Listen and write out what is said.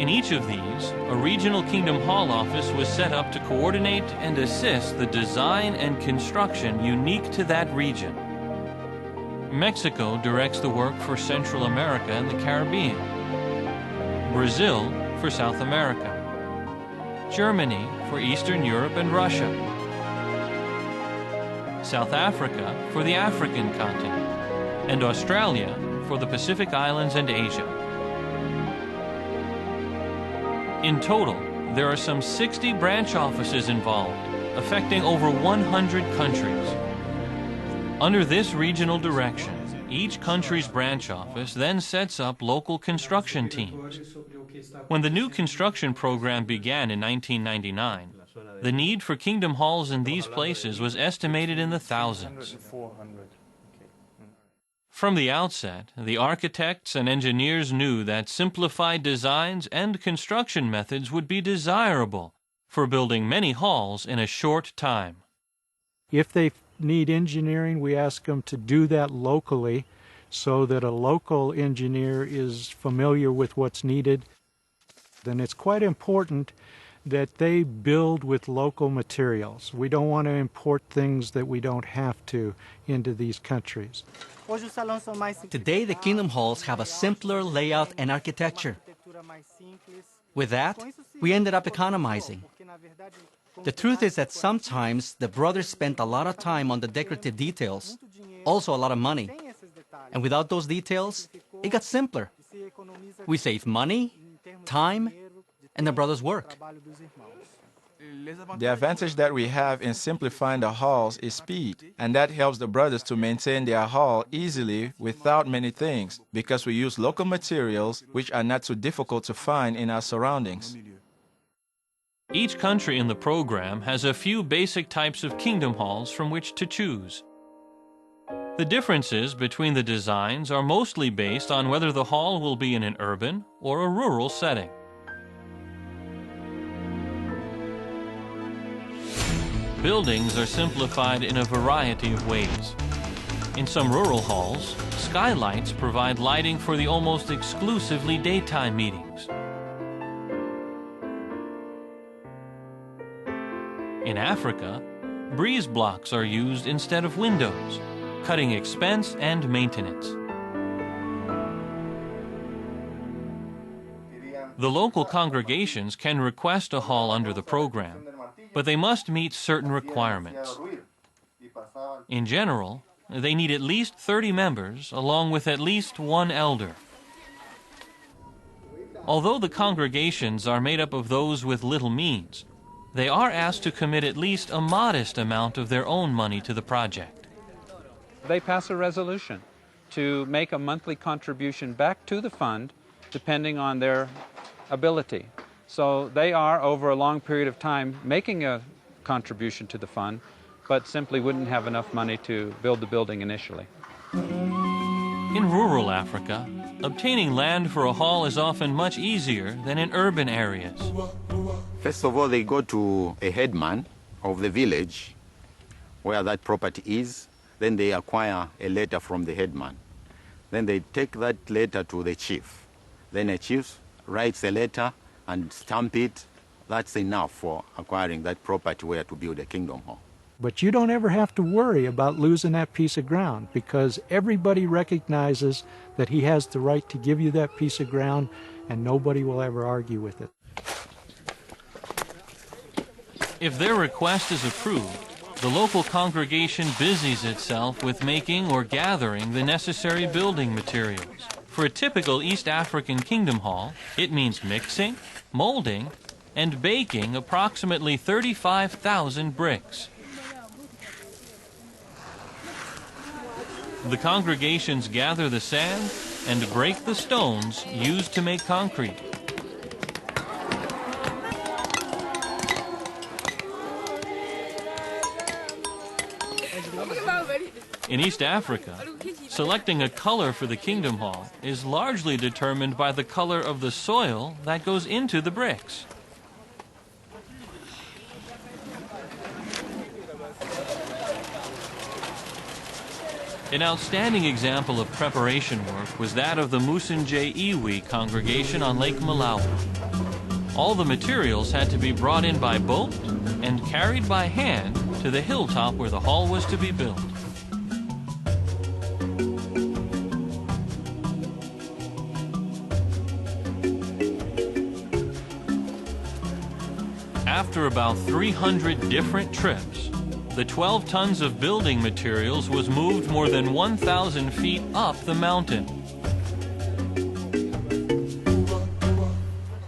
In each of these, a regional kingdom hall office was set up to coordinate and assist the design and construction unique to that region. Mexico directs the work for Central America and the Caribbean, Brazil for South America, Germany for Eastern Europe and Russia, South Africa for the African continent, and Australia for the Pacific Islands and Asia. In total, there are some 60 branch offices involved, affecting over 100 countries. Under this regional direction, each country's branch office then sets up local construction teams. When the new construction program began in 1999, the need for kingdom halls in these places was estimated in the thousands. From the outset, the architects and engineers knew that simplified designs and construction methods would be desirable for building many halls in a short time. If they need engineering, we ask them to do that locally so that a local engineer is familiar with what's needed. Then it's quite important that they build with local materials. We don't want to import things that we don't have to into these countries. Today, the kingdom halls have a simpler layout and architecture. With that, we ended up economizing. The truth is that sometimes the brothers spent a lot of time on the decorative details, also a lot of money. And without those details, it got simpler. We saved money, time, and the brothers' work. The advantage that we have in simplifying the halls is speed, and that helps the brothers to maintain their hall easily without many things, because we use local materials which are not too difficult to find in our surroundings. Each country in the program has a few basic types of kingdom halls from which to choose. The differences between the designs are mostly based on whether the hall will be in an urban or a rural setting. Buildings are simplified in a variety of ways. In some rural halls, skylights provide lighting for the almost exclusively daytime meetings. In Africa, breeze blocks are used instead of windows, cutting expense and maintenance. The local congregations can request a hall under the program, but they must meet certain requirements. In general, they need at least 30 members, along with at least one elder. Although the congregations are made up of those with little means, they are asked to commit at least a modest amount of their own money to the project. They pass a resolution to make a monthly contribution back to the fund, depending on their ability. So they are, over a long period of time, making a contribution to the fund, but simply wouldn't have enough money to build the building initially. In rural Africa, obtaining land for a hall is often much easier than in urban areas. First of all, they go to a headman of the village where that property is. Then they acquire a letter from the headman. Then they take that letter to the chief. Then a chief writes a letter and stamp it. That's enough for acquiring that property where to build a kingdom hall. But you don't ever have to worry about losing that piece of ground, because everybody recognizes that he has the right to give you that piece of ground, and nobody will ever argue with it. If their request is approved, the local congregation busies itself with making or gathering the necessary building materials. For a typical East African kingdom hall, it means mixing, molding, and baking approximately 35,000 bricks. The congregations gather the sand and break the stones used to make concrete. In East Africa, selecting a color for the kingdom hall is largely determined by the color of the soil that goes into the bricks. An outstanding example of preparation work was that of the Musunje Iwi congregation on Lake Malawi. All the materials had to be brought in by boat and carried by hand to the hilltop where the hall was to be built. After about 300 different trips, the 12 tons of building materials was moved more than 1,000 feet up the mountain.